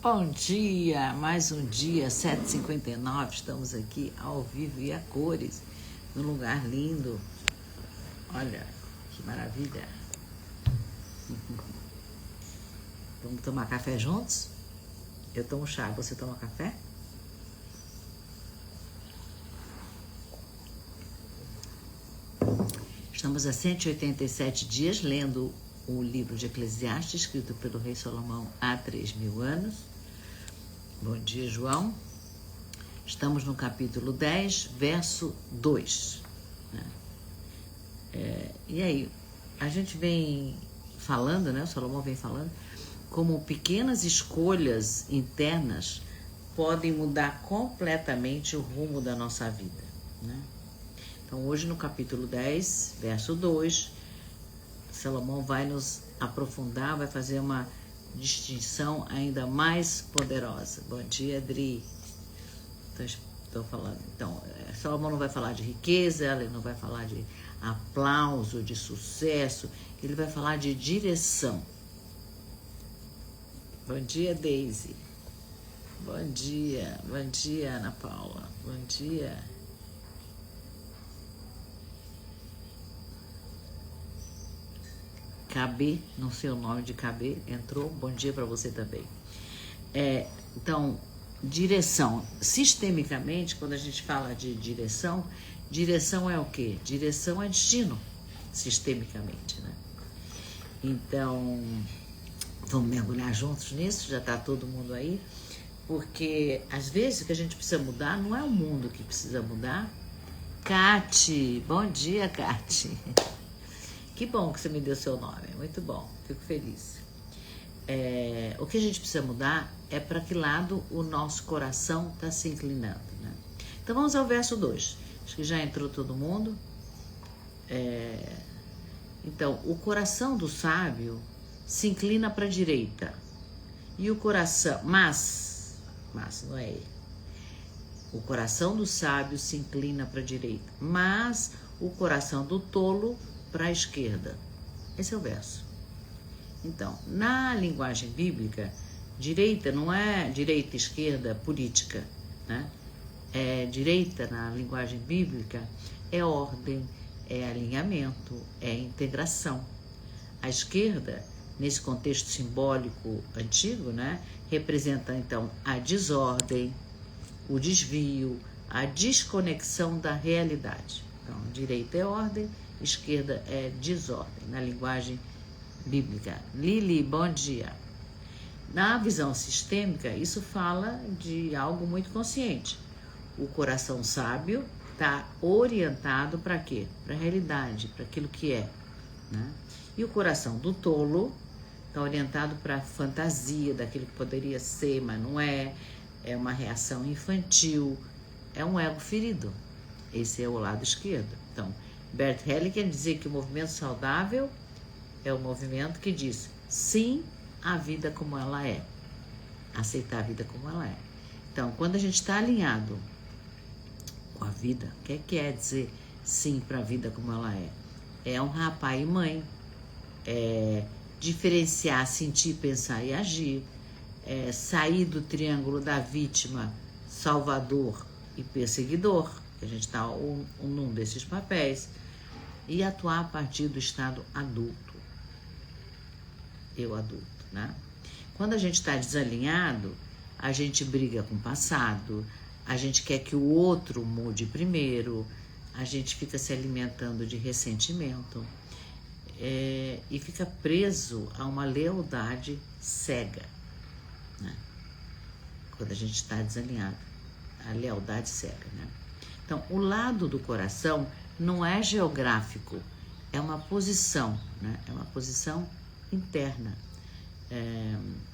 Bom dia, mais um dia, 7h59, estamos aqui ao vivo e a cores, num lugar lindo. Olha, que maravilha. Vamos tomar café juntos? Eu tomo chá, você toma café? Estamos há 187 dias lendo o livro de Eclesiastes, escrito pelo rei Salomão há 3.000 anos. Bom dia, João. Estamos no capítulo 10, verso 2. E aí, a gente vem falando, né? O Salomão vem falando, como pequenas escolhas internas podem mudar completamente o rumo da nossa vida, né? Então, hoje no capítulo 10, verso 2, Salomão vai nos aprofundar, vai fazer uma distinção ainda mais poderosa. Bom dia, Adri. Estou falando. Então, Salomão não vai falar de riqueza, ele não vai falar de aplauso, de sucesso, ele vai falar de direção. Bom dia, Daisy. Bom dia, Ana Paula. Bom dia. KB, não sei o nome de KB, entrou. Bom dia para você também. Então, direção. Sistemicamente, quando a gente fala de direção, direção é o quê? Direção é destino, sistemicamente, né? Então, vamos mergulhar juntos nisso? Já está todo mundo aí? Porque, às vezes, o que a gente precisa mudar não é o mundo que precisa mudar. Cate, bom dia, Cate. Que bom que você me deu seu nome, muito bom, fico feliz. O que a gente precisa mudar é para que lado o nosso coração está se inclinando, né? Então vamos ao verso 2, acho que já entrou todo mundo. Então, o coração do sábio se inclina para a direita, e o coração, mas não é ele. O coração do sábio se inclina para a direita, mas o coração do tolo para a esquerda. Esse é o verso. Então, na linguagem bíblica, direita não é direita, esquerda, política, né? Direita, na linguagem bíblica, é ordem, é alinhamento, é integração. A esquerda, nesse contexto simbólico antigo, né, representa, então, a desordem, o desvio, a desconexão da realidade. Então, direita é ordem, esquerda é desordem, na linguagem bíblica. Lili, bom dia. Na visão sistêmica, isso fala de algo muito consciente. O coração sábio está orientado para quê? Para a realidade, para aquilo que é, né? E o coração do tolo está orientado para a fantasia daquilo que poderia ser, mas não é. É uma reação infantil, é um ego ferido. Esse é o lado esquerdo. Então, Bert Hellinger dizia que o movimento saudável é o movimento que diz sim à vida como ela é, aceitar a vida como ela é. Então, quando a gente está alinhado com a vida, o que quer dizer sim para a vida como ela é? É honrar pai e mãe, é diferenciar, sentir, pensar e agir, é sair do triângulo da vítima, salvador e perseguidor, que a gente está num desses papéis, e atuar a partir do estado adulto. Eu adulto, né? Quando a gente está desalinhado, a gente briga com o passado, a gente quer que o outro mude primeiro, a gente fica se alimentando de ressentimento, e fica preso a uma lealdade cega, né? Quando a gente está desalinhado, a lealdade cega, né? Então, o lado do coração não é geográfico, é uma posição, né? É uma posição interna.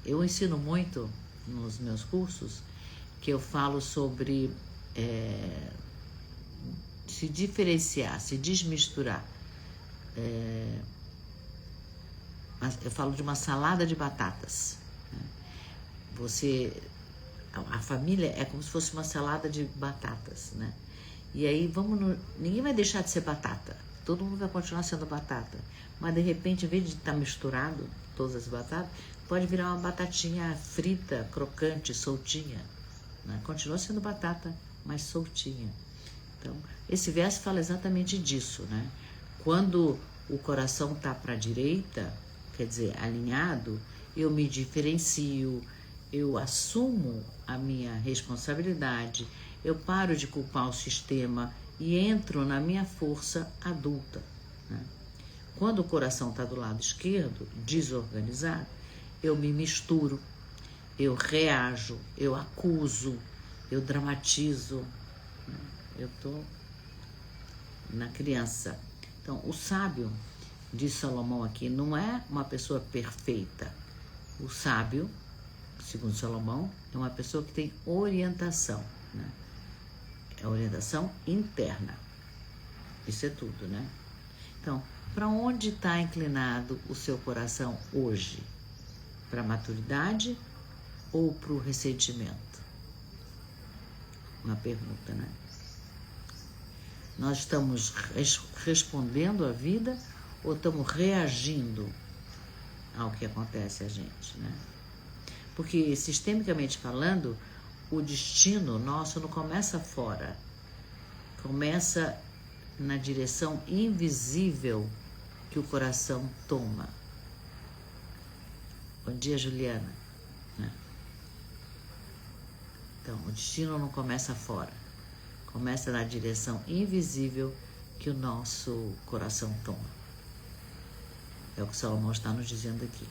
Eu ensino muito nos meus cursos que eu falo sobre se diferenciar, se desmisturar. Eu falo de uma salada de batatas, né? A família é como se fosse uma salada de batatas, né? E aí ninguém vai deixar de ser batata. todo mundo vai continuar sendo batata. Mas de repente, em vez de estar misturado todas as batatas, pode virar uma batatinha frita, crocante, soltinha, né? Continua sendo batata, mas soltinha. Então, esse verso fala exatamente disso, né? Quando o coração está para a direita, quer dizer, alinhado, eu me diferencio, eu assumo a minha responsabilidade, eu paro de culpar o sistema e entro na minha força adulta, né? Quando o coração está do lado esquerdo, desorganizado, eu me misturo, eu reajo, eu acuso, eu dramatizo, né? Eu estou na criança. Então, o sábio, diz Salomão aqui, não é uma pessoa perfeita. O sábio, segundo Salomão, é uma pessoa que tem orientação, né? É orientação interna. Isso é tudo, né? Então, para onde está inclinado o seu coração hoje? Para a maturidade ou para o ressentimento? Uma pergunta, né? Nós estamos respondendo à vida ou estamos reagindo ao que acontece a gente, né? Porque, sistemicamente falando, o destino nosso não começa fora, começa na direção invisível que o coração toma. Bom dia, Juliana. Então, o destino não começa fora, começa na direção invisível que o nosso coração toma. É o que Salomão está nos dizendo aqui.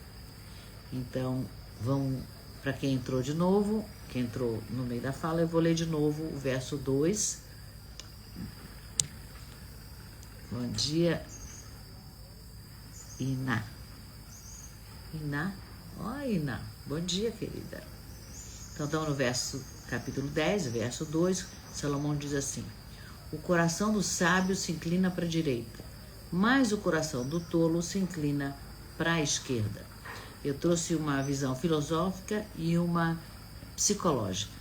Então, vamos, para quem entrou de novo, quem entrou no meio da fala, eu vou ler de novo o verso 2. Bom dia, Iná. Iná? Ó, Iná. Bom dia, querida. Então, estamos no capítulo 10, verso 2. Salomão diz assim: o coração do sábio se inclina para a direita, mas o coração do tolo se inclina para a esquerda. Eu trouxe uma visão filosófica e uma psicológica,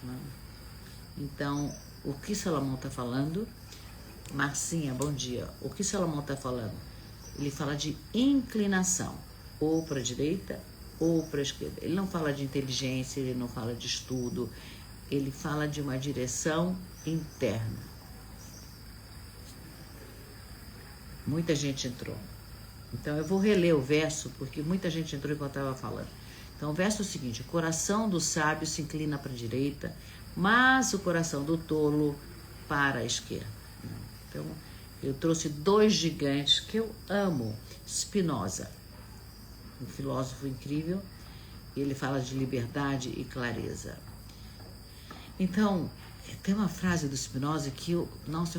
né? Então, o que Salomão está falando? Marcinha, bom dia. O que Salomão está falando? Ele fala de inclinação, ou para a direita ou para a esquerda. Ele não fala de inteligência, ele não fala de estudo, ele fala de uma direção interna. Muita gente entrou. Então eu vou reler o verso, porque muita gente entrou enquanto eu estava falando. Então o verso é o seguinte: o coração do sábio se inclina para a direita, mas o coração do tolo para a esquerda. Então eu trouxe dois gigantes que eu amo. Spinoza, um filósofo incrível, ele fala de liberdade e clareza. Então, tem uma frase do Spinoza que eu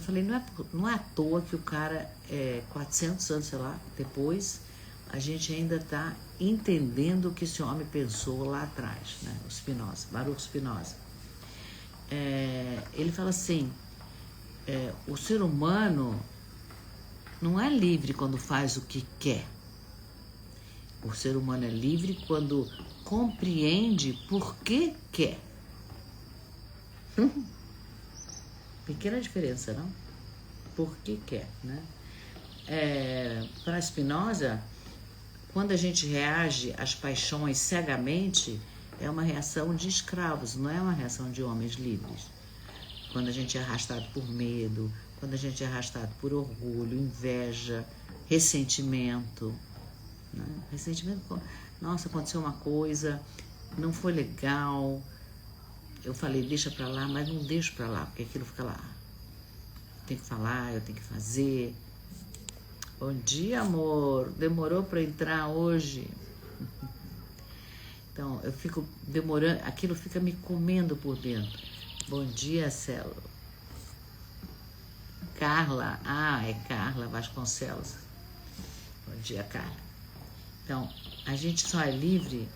falei, não é à toa que o cara, 400 anos, sei lá, depois, a gente ainda está entendendo o que esse homem pensou lá atrás, né? O Spinoza, Baruch Spinoza. Ele fala assim, o ser humano não é livre quando faz o que quer. O ser humano é livre quando compreende por que quer. Pequena diferença, não? Por que quer, né? Para Spinoza, quando a gente reage às paixões cegamente, é uma reação de escravos, não é uma reação de homens livres. Quando a gente é arrastado por medo, quando a gente é arrastado por orgulho, inveja, ressentimento, né? Ressentimento, nossa, aconteceu uma coisa, não foi legal, eu falei, deixa pra lá, mas não deixo pra lá, porque aquilo fica lá. Eu tenho que falar, eu tenho que fazer. Bom dia, amor, demorou pra entrar hoje? Então, eu fico demorando, aquilo fica me comendo por dentro. Bom dia, Celo. Carla, é Carla Vasconcelos. Bom dia, Carla. Então, a gente só é livre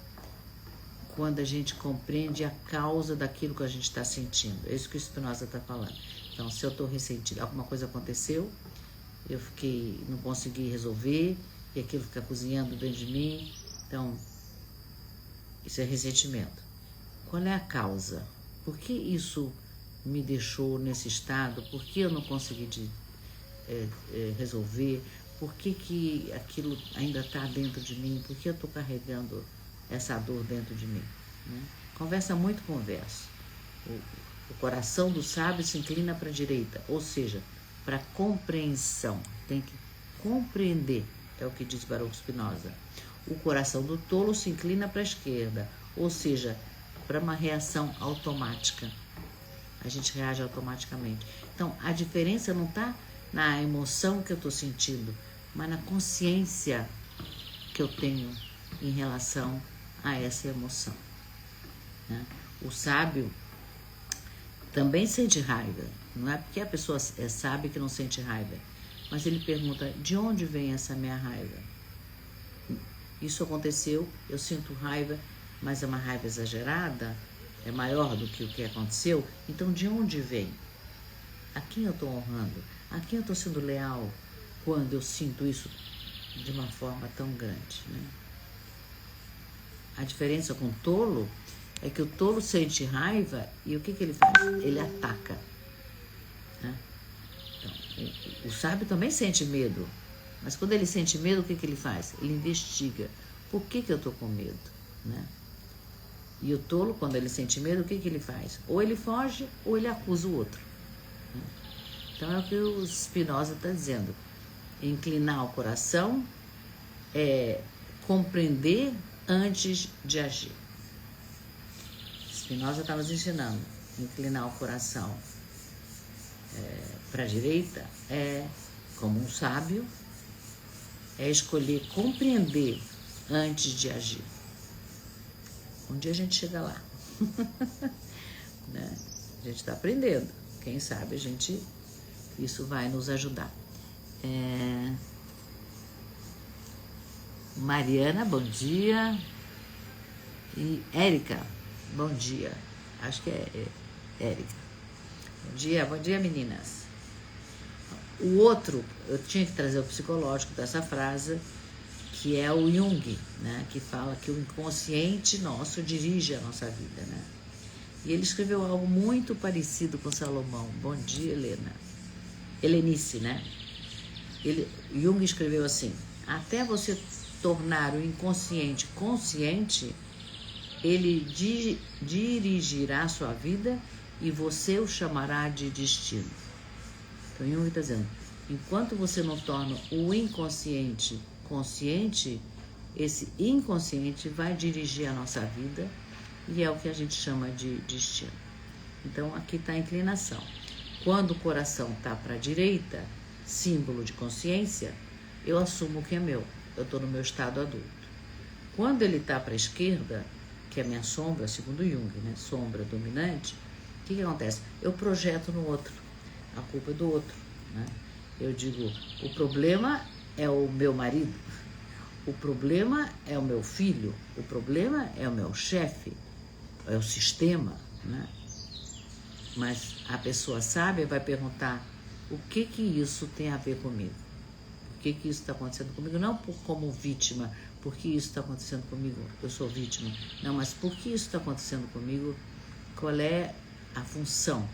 quando a gente compreende a causa daquilo que a gente está sentindo. É isso que o Spinoza está falando. Então, se eu estou ressentido, alguma coisa aconteceu, eu não consegui resolver, e aquilo fica cozinhando dentro de mim. Então, isso é ressentimento. Qual é a causa? Por que isso me deixou nesse estado? Por que eu não consegui resolver, por que aquilo ainda está dentro de mim, por que eu estou carregando essa dor dentro de mim, né? Conversa muito com o verso. O coração do sábio se inclina para a direita, ou seja, para compreensão, tem que compreender, é o que diz Baruch Spinoza. O coração do tolo se inclina para a esquerda, ou seja, para uma reação automática. A gente reage automaticamente. Então, a diferença não está na emoção que eu estou sentindo, mas na consciência que eu tenho em relação a essa emoção, né? O sábio também sente raiva. Não é porque a pessoa é sábia que não sente raiva, mas ele pergunta, de onde vem essa minha raiva? Isso aconteceu, eu sinto raiva, mas é uma raiva exagerada, é maior do que o que aconteceu, então de onde vem? A quem eu estou honrando? A quem eu estou sendo leal quando eu sinto isso de uma forma tão grande, né? A diferença com o tolo é que o tolo sente raiva e o que ele faz? Ele ataca, né? Então, o sábio também sente medo, mas quando ele sente medo, o que ele faz? Ele investiga. Por que eu estou com medo, né? E o tolo, quando ele sente medo, o que ele faz? Ou ele foge ou ele acusa o outro, né? Então é o que o Spinoza está dizendo. Inclinar o coração é compreender antes de agir. Spinoza está nos ensinando. Inclinar o coração para a direita é, como um sábio, é escolher compreender antes de agir. Um dia a gente chega lá. Né? A gente está aprendendo. Quem sabe isso vai nos ajudar. Mariana, bom dia. E Érica, bom dia. Acho que é Érica. Bom dia, meninas. O outro, eu tinha que trazer o psicológico dessa frase, que é o Jung, né? Que fala que o inconsciente nosso dirige a nossa vida, né? E ele escreveu algo muito parecido com Salomão. Bom dia, Helenice, né? Jung escreveu assim: até você tornar o inconsciente consciente, ele dirigirá a sua vida e você o chamará de destino. Então Jung está dizendo, enquanto você não torna o inconsciente consciente, esse inconsciente vai dirigir a nossa vida e é o que a gente chama de destino. Então aqui está a inclinação. Quando o coração está para a direita, símbolo de consciência, eu assumo o que é meu, eu estou no meu estado adulto. Quando ele está para a esquerda, que é a minha sombra, segundo Jung, né? Sombra dominante, o que acontece? Eu projeto no outro, a culpa é do outro, né? Eu digo, o problema é o meu marido, o problema é o meu filho, o problema é o meu chefe, é o sistema, né? Mas a pessoa sábia vai perguntar, o que isso tem a ver comigo? Por que isso está acontecendo comigo? Não como vítima, porque isso está acontecendo comigo, eu sou vítima. Não, mas por que isso está acontecendo comigo? Qual é a função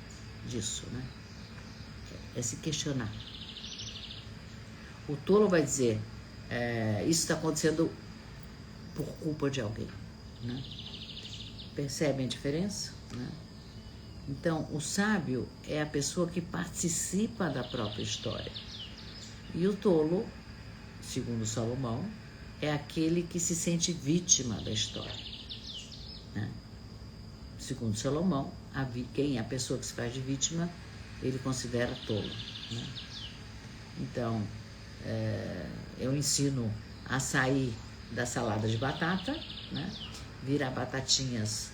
disso, né? É se questionar. O tolo vai dizer, isso está acontecendo por culpa de alguém, né? Percebem a diferença, né? Então, o sábio é a pessoa que participa da própria história. E o tolo, segundo Salomão, é aquele que se sente vítima da história, né? Segundo Salomão, a pessoa que se faz de vítima, ele considera tolo, né? Então, eu ensino a sair da salada de batata, né? Virar batatinhas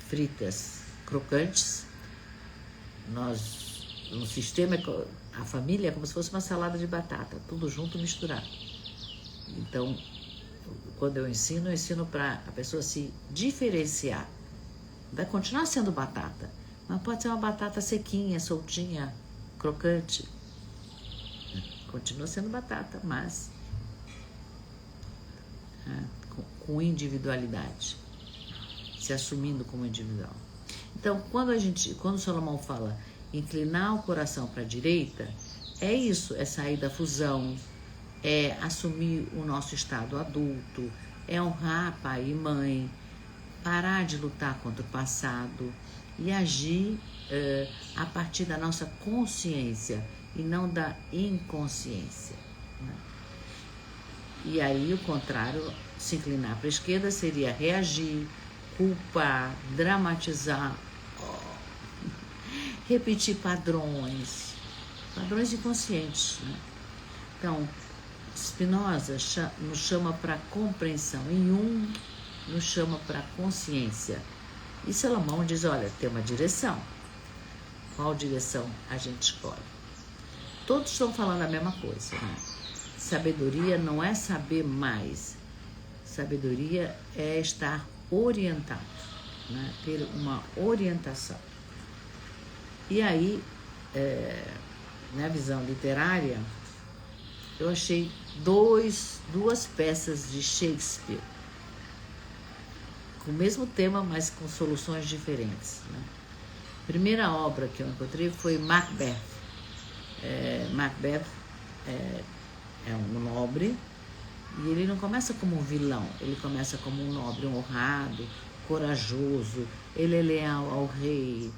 fritas crocantes. No sistema, a família é como se fosse uma salada de batata, tudo junto, misturado. Então, quando eu ensino para a pessoa se diferenciar. Vai continuar sendo batata, mas pode ser uma batata sequinha, soltinha, crocante. Continua sendo batata, mas com individualidade, se assumindo como individual. Então, quando Salomão fala inclinar o coração para a direita, é isso, é sair da fusão, é assumir o nosso estado adulto, é honrar pai e mãe, parar de lutar contra o passado e agir a partir da nossa consciência e não da inconsciência, né? E aí o contrário, se inclinar para a esquerda seria reagir, culpar, dramatizar, repetir padrões inconscientes, né? Então, Spinoza nos chama para compreensão e Jung nos chama para consciência. E Salomão diz, olha, tem uma direção. Qual direção a gente escolhe? Todos estão falando a mesma coisa, né? Sabedoria não é saber mais. Sabedoria é estar orientado, né? Ter uma orientação. E aí, na visão literária, eu achei duas peças de Shakespeare com o mesmo tema, mas com soluções diferentes, né? A primeira obra que eu encontrei foi Macbeth. Macbeth é um nobre e ele não começa como um vilão, ele começa como um nobre honrado, corajoso, ele é leal ao rei,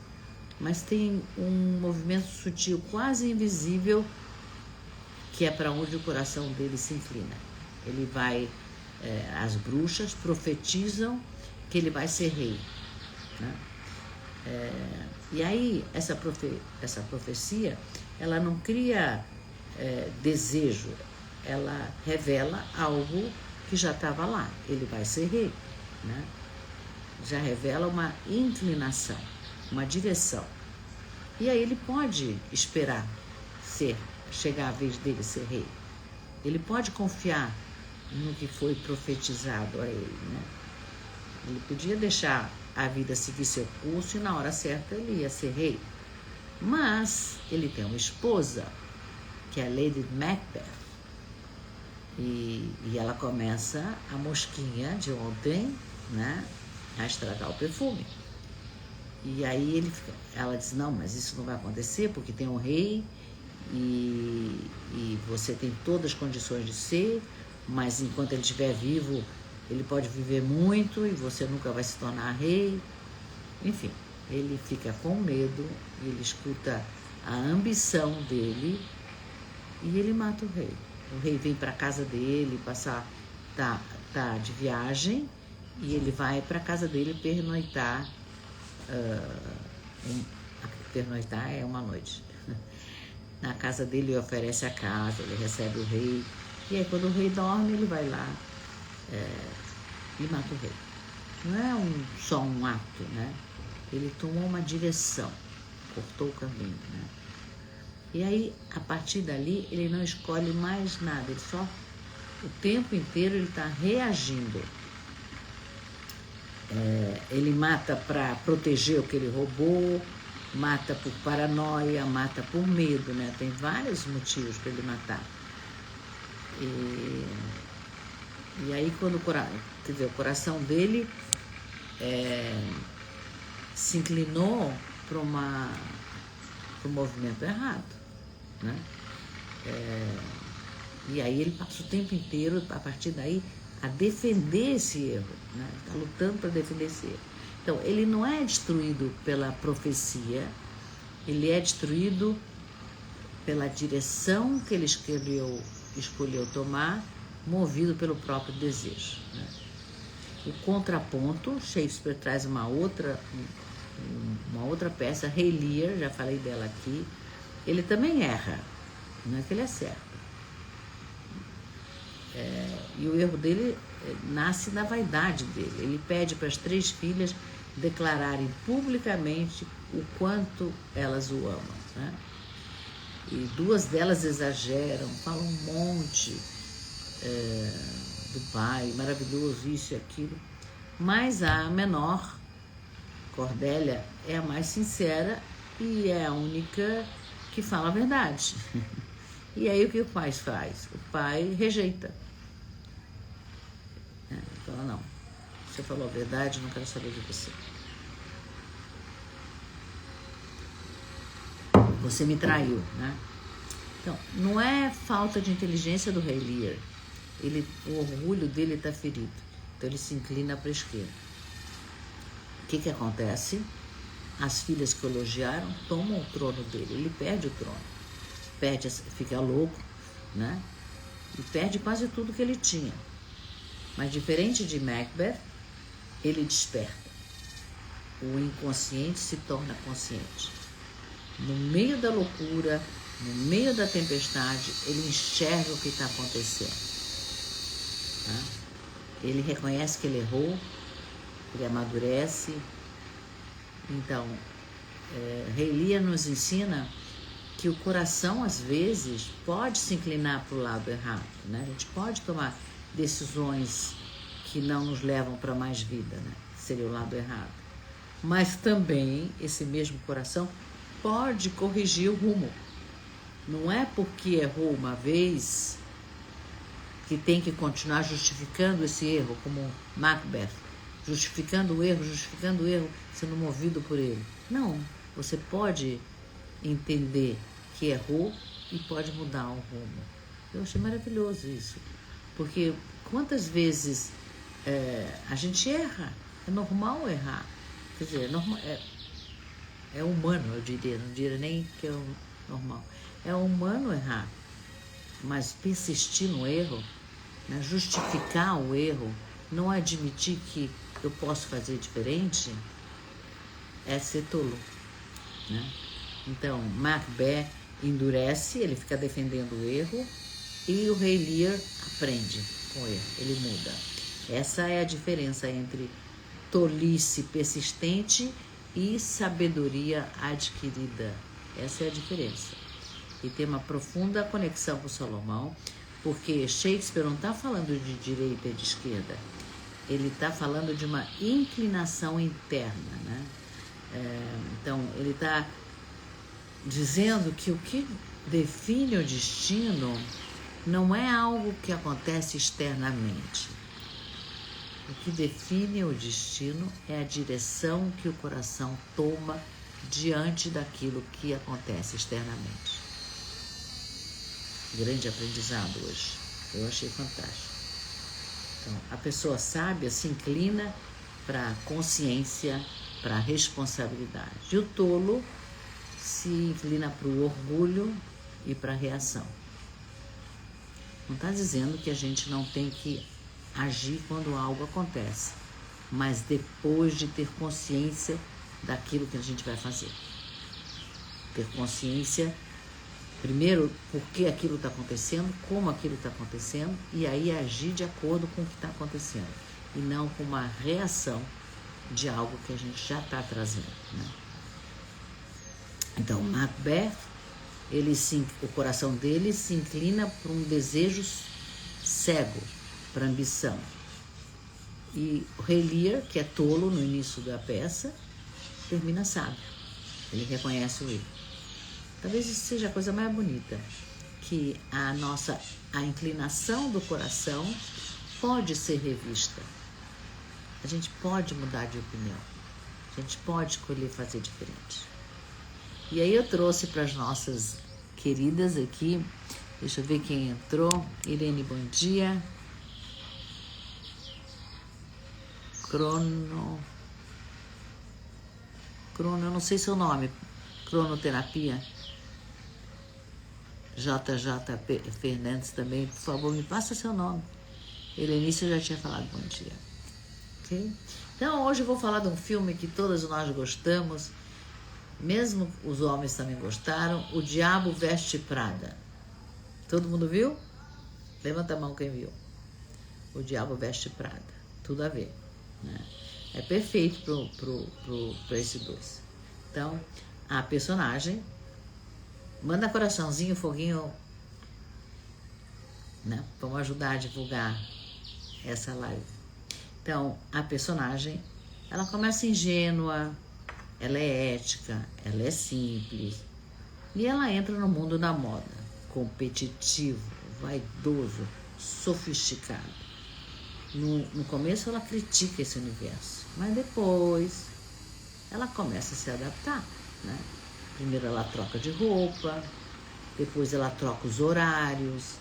mas tem um movimento sutil, quase invisível, que é para onde o coração dele se inclina. Ele vai, as bruxas profetizam que ele vai ser rei, né? E aí essa profecia, ela não cria desejo, ela revela algo que já estava lá, ele vai ser rei, né? Já revela uma inclinação, uma direção. E aí ele pode esperar chegar a vez dele ser rei. Ele pode confiar no que foi profetizado a ele, né? Ele podia deixar a vida seguir seu curso e na hora certa ele ia ser rei. Mas ele tem uma esposa, que é a Lady Macbeth, e ela começa a mosquinha de ontem, né, a estragar o perfume. E aí ela diz, não, mas isso não vai acontecer porque tem um rei e você tem todas as condições de ser, mas enquanto ele estiver vivo, ele pode viver muito e você nunca vai se tornar rei. Enfim, ele fica com medo, ele escuta a ambição dele e ele mata o rei. O rei vem para a casa dele, tá de viagem, e ele vai para a casa dele pernoitar. Pernoitar é uma noite. Na casa dele ele oferece a casa, ele recebe o rei, e aí quando o rei dorme, ele vai lá e mata o rei. Não é só um ato, né? Ele tomou uma direção, cortou o caminho, né? E aí, a partir dali, ele não escolhe mais nada, ele só, o tempo inteiro, ele está reagindo. Ele mata para proteger o que ele roubou, mata por paranoia, mata por medo, né? Tem vários motivos para ele matar. E aí, quando o coração dele se inclinou para o movimento errado, né? E aí ele passa o tempo inteiro, a partir daí, a defender esse erro, né? Está lutando para defender esse erro. Então, ele não é destruído pela profecia, ele é destruído pela direção que ele escolheu tomar, movido pelo próprio desejo, né? O contraponto, Shakespeare traz uma outra peça, Rei Lear, já falei dela aqui, ele também erra, não é que ele acerta. E o erro dele nasce da vaidade dele. Ele pede para as 3 filhas declararem publicamente o quanto elas o amam, né? E 2 delas exageram, falam um monte do pai, maravilhoso, isso e aquilo. Mas a menor, Cordélia, é a mais sincera e é a única que fala a verdade. E aí o que o pai faz? O pai rejeita. Fala, não, você falou a verdade, não quero saber de você. Você me traiu, né? Então, não é falta de inteligência do Rei Lear. O orgulho dele está ferido. Então, ele se inclina para a esquerda. O que acontece? As filhas que o elogiaram tomam o trono dele. Ele perde o trono. Fica louco, né? E perde quase tudo que ele tinha. Mas, diferente de Macbeth, ele desperta. O inconsciente se torna consciente. No meio da loucura, no meio da tempestade, ele enxerga o que está acontecendo. Tá? Ele reconhece que ele errou, ele amadurece. Então, Rei Lear nos ensina que o coração, às vezes, pode se inclinar para o lado errado, né? A gente pode tomar decisões que não nos levam para mais vida, né? Seria o lado errado. Mas também, esse mesmo coração pode corrigir o rumo. Não é porque errou uma vez que tem que continuar justificando esse erro, como Macbeth, justificando o erro, sendo movido por ele. Não, você pode entender que errou e pode mudar o rumo. Eu achei maravilhoso isso, porque quantas vezes a gente erra, é normal errar, quer dizer, é humano, eu diria, não diria nem que é normal, é humano errar, mas persistir no erro, né, justificar o erro, não admitir que eu posso fazer diferente, é ser tolo, né? Então, Macbeth endurece, ele fica defendendo o erro, e o Rei Lear aprende com o erro, ele muda. Essa é a diferença entre tolice persistente e sabedoria adquirida. Essa é a diferença. E tem uma profunda conexão com Salomão, porque Shakespeare não está falando de direita e de esquerda, ele está falando de uma inclinação interna, né? Então, ele está dizendo que o que define o destino não é algo que acontece externamente. O que define o destino é a direção que o coração toma diante daquilo que acontece externamente. Grande aprendizado hoje. Eu achei fantástico. Então, a pessoa sábia se inclina para a consciência, para a responsabilidade. E o tolo se inclina para o orgulho e para a reação. Não está dizendo que a gente não tem que agir quando algo acontece, mas depois de ter consciência daquilo que a gente vai fazer. Ter consciência, primeiro, por que aquilo está acontecendo, como aquilo está acontecendo, e aí agir de acordo com o que está acontecendo, e não com uma reação de algo que a gente já está trazendo, né? Então, Macbeth, o coração dele se inclina para um desejo cego, para ambição. E o Rei Lear, que é tolo no início da peça, termina sábio. Ele reconhece o erro. Talvez isso seja a coisa mais bonita, que a inclinação do coração pode ser revista. A gente pode mudar de opinião. A gente pode escolher fazer diferente. E aí eu trouxe para as nossas queridas aqui, deixa eu ver quem entrou. Irene, bom dia. Crono, eu não sei seu nome. Cronoterapia. JJ Fernandes também, por favor, me passa seu nome. Helenice, eu já tinha falado bom dia. Ok? Então, hoje eu vou falar de um filme que todas nós gostamos, mesmo os homens também gostaram, O Diabo Veste Prada. Todo mundo viu? Levanta a mão quem viu. O Diabo Veste Prada. Tudo a ver, né? É perfeito para esses dois. Então, a personagem, manda coraçãozinho, foguinho, né? Vamos ajudar a divulgar essa live. Então, a personagem, ela começa ingênua, ela é ética, ela é simples, e ela entra no mundo da moda, competitivo, vaidoso, sofisticado. No começo ela critica esse universo, mas depois ela começa a se adaptar, né? Primeiro ela troca de roupa, depois ela troca os horários,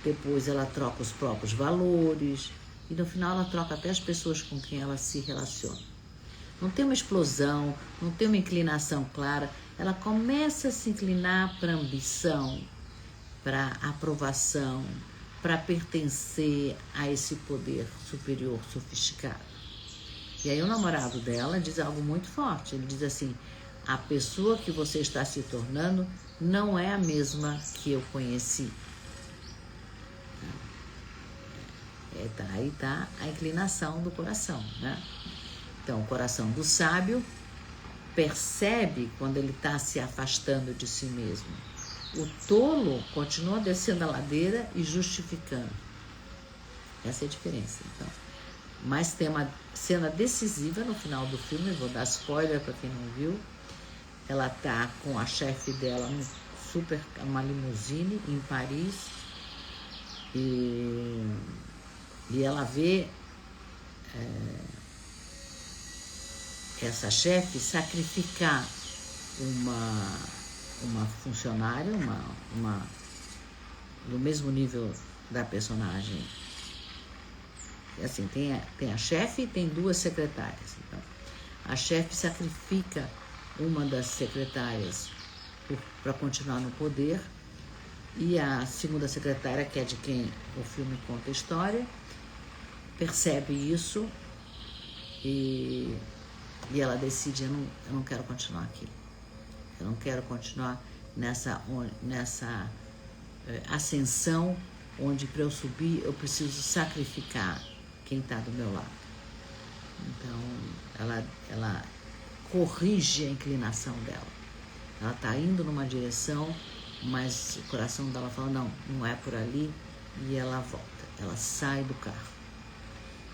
depois ela troca os próprios valores e no final ela troca até as pessoas com quem ela se relaciona. Não tem uma explosão, não tem uma inclinação clara, ela começa a se inclinar para a ambição, para a aprovação, para pertencer a esse poder superior, sofisticado. E aí o namorado dela diz algo muito forte, ele diz assim: a pessoa que você está se tornando não é a mesma que eu conheci. Aí está a inclinação do coração, né? Então, o coração do sábio percebe quando ele está se afastando de si mesmo. O tolo continua descendo a ladeira e justificando. Essa é a diferença. Então, mas tem uma cena decisiva no final do filme, vou dar spoiler para quem não viu. Ela tá com a chefe dela uma limusine em Paris e ela vê essa chefe sacrificar uma funcionária, uma do mesmo nível da personagem. Assim, tem a chefe e tem duas secretárias. Então, a chefe sacrifica uma das secretárias para continuar no poder e a segunda secretária, que é de quem o filme conta a história, percebe isso e ela decide: eu não quero continuar aqui. Eu não quero continuar nessa ascensão onde para eu subir eu preciso sacrificar quem está do meu lado. Então, ela corrige a inclinação dela. Ela está indo numa direção, mas o coração dela fala: não é por ali, e ela volta. Ela sai do carro.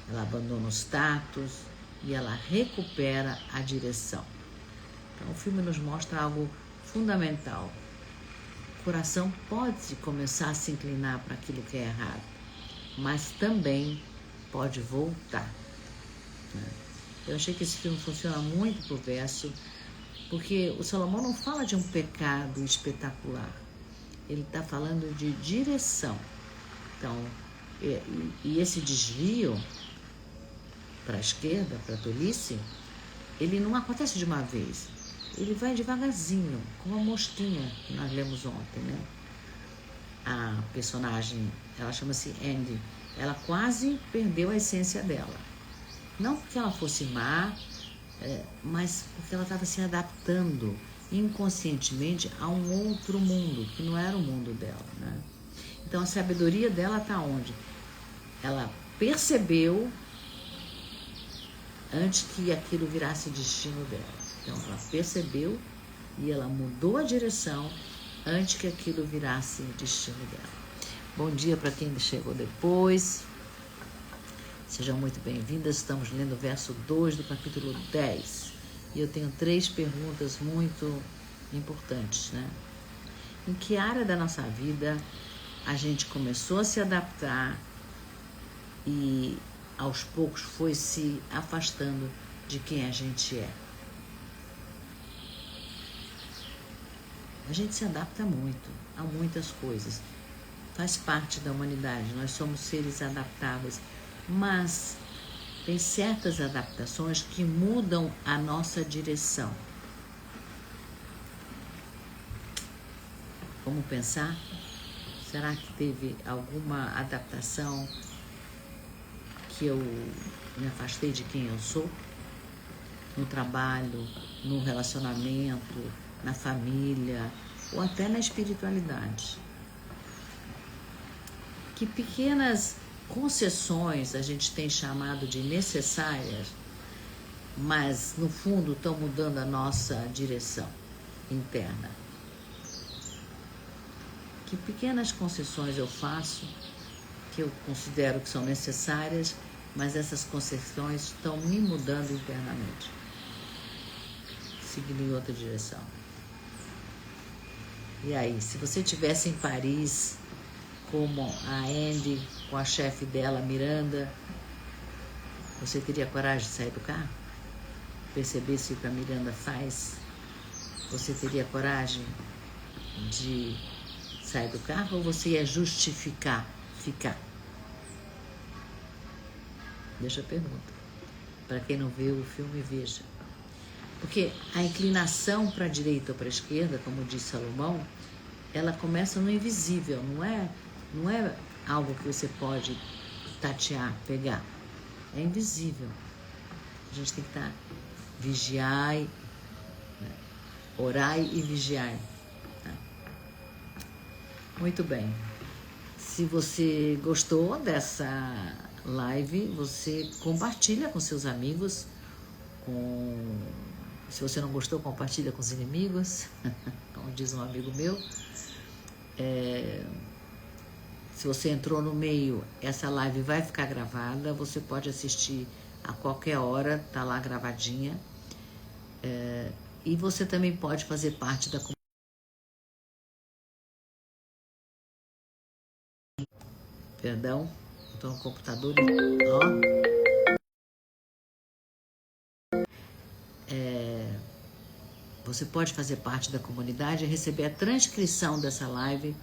Ela abandona o status e ela recupera a direção. Então, o filme nos mostra algo fundamental. O coração pode começar a se inclinar para aquilo que é errado, mas também pode voltar. Eu achei que esse filme funciona muito pro verso, porque o Salomão não fala de um pecado espetacular. Ele está falando de direção. Então, e esse desvio para a esquerda, para a tolice, ele não acontece de uma vez. Ele vai devagarzinho, como a mosquinha que nós lemos ontem, né? A personagem, ela chama-se Andy, ela quase perdeu a essência dela. Não porque ela fosse má, mas porque ela estava se adaptando inconscientemente a um outro mundo, que não era o mundo dela, né? Então a sabedoria dela está onde? Ela percebeu antes que aquilo virasse destino dela. Então ela percebeu e ela mudou a direção antes que aquilo virasse destino dela. Bom dia para quem chegou depois. Sejam muito bem-vindas. Estamos lendo o verso 2 do capítulo 10. E eu tenho 3 perguntas muito importantes, né? Em que área da nossa vida a gente começou a se adaptar e aos poucos foi se afastando de quem a gente é? A gente se adapta muito a muitas coisas. Faz parte da humanidade. Nós somos seres adaptáveis. Mas tem certas adaptações que mudam a nossa direção. Vamos pensar? Será que teve alguma adaptação que eu me afastei de quem eu sou? No trabalho, no relacionamento, na família ou até na espiritualidade. Que pequenas concessões a gente tem chamado de necessárias, mas no fundo estão mudando a nossa direção interna. Que pequenas concessões eu faço que eu considero que são necessárias, mas essas concessões estão me mudando internamente, seguindo em outra direção. E aí, se você estivesse em Paris, como a Andy, com a chefe dela, Miranda, você teria coragem de sair do carro? Perceber se o que a Miranda faz? Você teria coragem de sair do carro ou você ia justificar ficar? Deixa a pergunta. Para quem não viu o filme, veja. Porque a inclinação para a direita ou para a esquerda, como diz Salomão, ela começa no invisível, não é algo que você pode tatear, pegar. É invisível. A gente tem que estar vigiai, né? Orai e vigiai. Tá? Muito bem. Se você gostou dessa live, você compartilha com seus amigos. Se você não gostou, compartilha com os inimigos, como diz um amigo meu. Se você entrou no meio, essa live vai ficar gravada, você pode assistir a qualquer hora, tá lá gravadinha. E você também pode fazer parte da comunidade. Perdão, estou no computador. Ó. Você pode fazer parte da comunidade e receber a transcrição dessa live.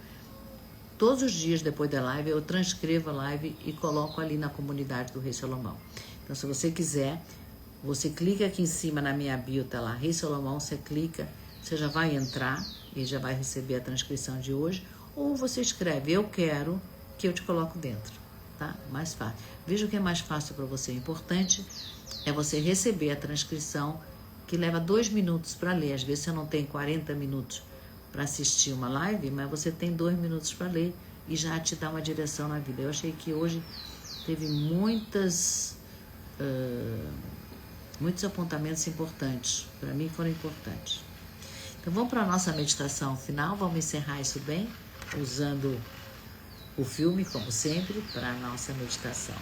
Todos os dias depois da live eu transcrevo a live e coloco ali na comunidade do Rei Salomão. Então, se você quiser, você clica aqui em cima na minha bio, tá lá, Rei Salomão, você clica, você já vai entrar e já vai receber a transcrição de hoje. Ou você escreve, eu quero, que eu te coloco dentro, tá? Mais fácil. Veja o que é mais fácil para você. O importante é você receber a transcrição, que leva 2 minutos para ler. Às vezes você não tem 40 minutos para assistir uma live, mas você tem 2 minutos para ler e já te dá uma direção na vida. Eu achei que hoje teve muitos apontamentos importantes. Para mim foram importantes. Então vamos para a nossa meditação final. Vamos encerrar isso bem, usando o filme, como sempre, para a nossa meditação.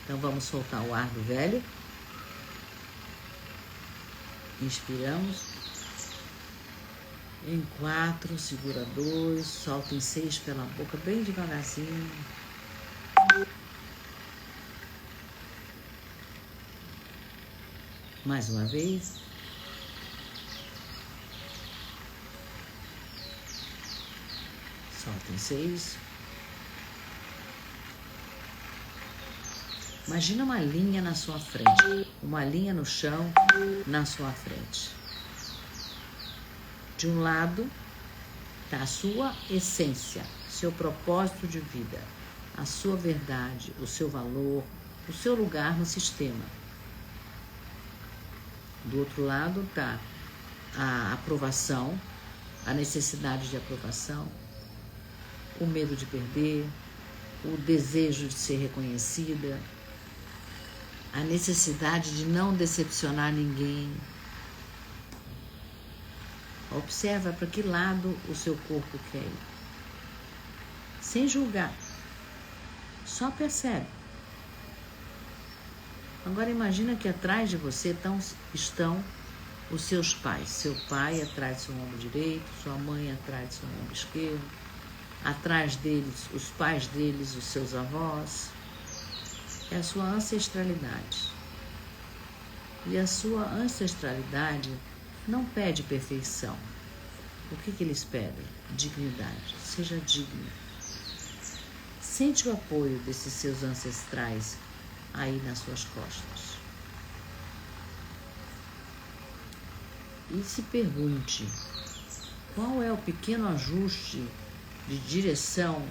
Então vamos soltar o ar do velho. Inspiramos em 4, segura 2, solta em 6 pela boca, bem devagarzinho. Mais uma vez. Solta em 6. Imagina uma linha na sua frente, uma linha no chão na sua frente. De um lado está a sua essência, seu propósito de vida, a sua verdade, o seu valor, o seu lugar no sistema. Do outro lado está a aprovação, a necessidade de aprovação, o medo de perder, o desejo de ser reconhecida, a necessidade de não decepcionar ninguém. Observa para que lado o seu corpo quer ir. Sem julgar. Só percebe. Agora imagina que atrás de você estão os seus pais. Seu pai atrás do seu ombro direito, sua mãe atrás do seu ombro esquerdo. Atrás deles, os pais deles, os seus avós. É a sua ancestralidade. E a sua ancestralidade não pede perfeição. O que eles pedem? Dignidade. Seja digno. Sente o apoio desses seus ancestrais aí nas suas costas. E se pergunte, qual é o pequeno ajuste de direção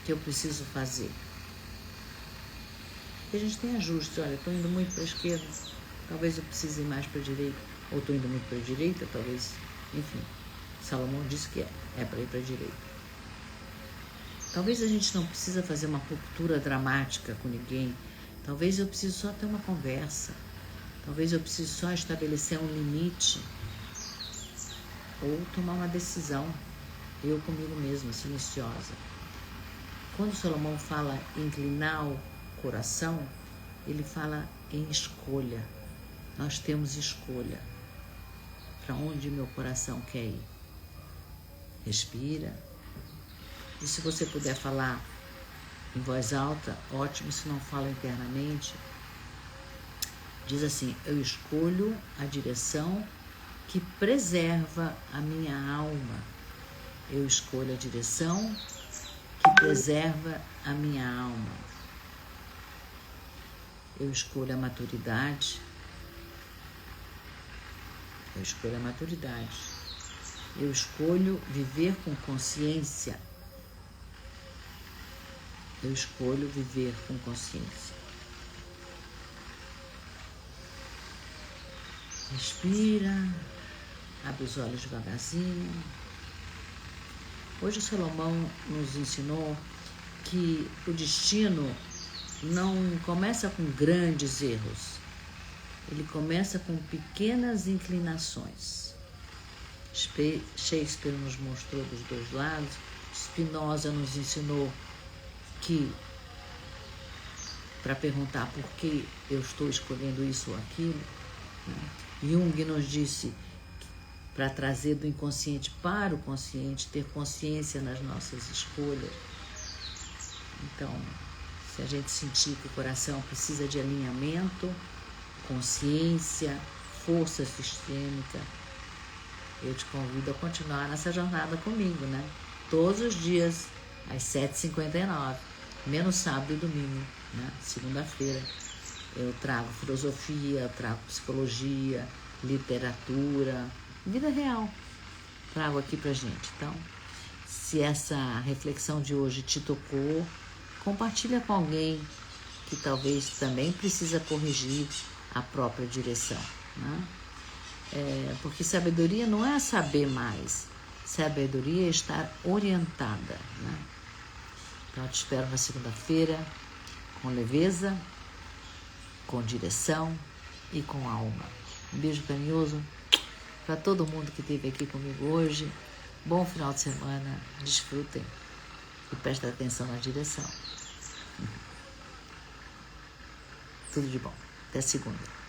que eu preciso fazer? Porque a gente tem ajustes. Olha, estou indo muito para a esquerda, talvez eu precise ir mais para a direita. Ou estou indo muito para a direita, talvez, enfim. Salomão disse que é para ir para a direita. Talvez a gente não precisa fazer uma ruptura dramática com ninguém. Talvez eu precise só ter uma conversa. Talvez eu precise só estabelecer um limite. Ou tomar uma decisão, eu comigo mesma, silenciosa. Quando Salomão fala em inclinar o coração, ele fala em escolha. Nós temos escolha. Para onde meu coração quer ir? Respira. E se você puder falar em voz alta, ótimo. Se não, fala internamente. Diz assim: eu escolho a direção que preserva a minha alma. Eu escolho a direção que preserva a minha alma. Eu escolho a maturidade. Eu escolho a maturidade. Eu escolho viver com consciência. Eu escolho viver com consciência. Respira, abre os olhos devagarzinho. Hoje Salomão nos ensinou que o destino não começa com grandes erros. Ele começa com pequenas inclinações. Shakespeare nos mostrou dos dois lados. Spinoza nos ensinou que, para perguntar por que eu estou escolhendo isso ou aquilo, né? Jung nos disse para trazer do inconsciente para o consciente, ter consciência nas nossas escolhas. Então, se a gente sentir que o coração precisa de alinhamento, consciência, força sistêmica, eu te convido a continuar nessa jornada comigo, né? Todos os dias, às 7h59, menos sábado e domingo, né? Segunda-feira, eu trago filosofia, eu trago psicologia, literatura, vida real. Trago aqui pra gente. Então, se essa reflexão de hoje te tocou, compartilha com alguém que talvez também precisa corrigir a própria direção, né? Porque sabedoria não é saber mais, sabedoria é estar orientada, né? Então eu te espero na segunda-feira com leveza, com direção e com alma. Um beijo carinhoso para todo mundo que esteve aqui comigo hoje. Bom final de semana, desfrutem e prestem atenção na direção. Tudo de bom. Até segunda.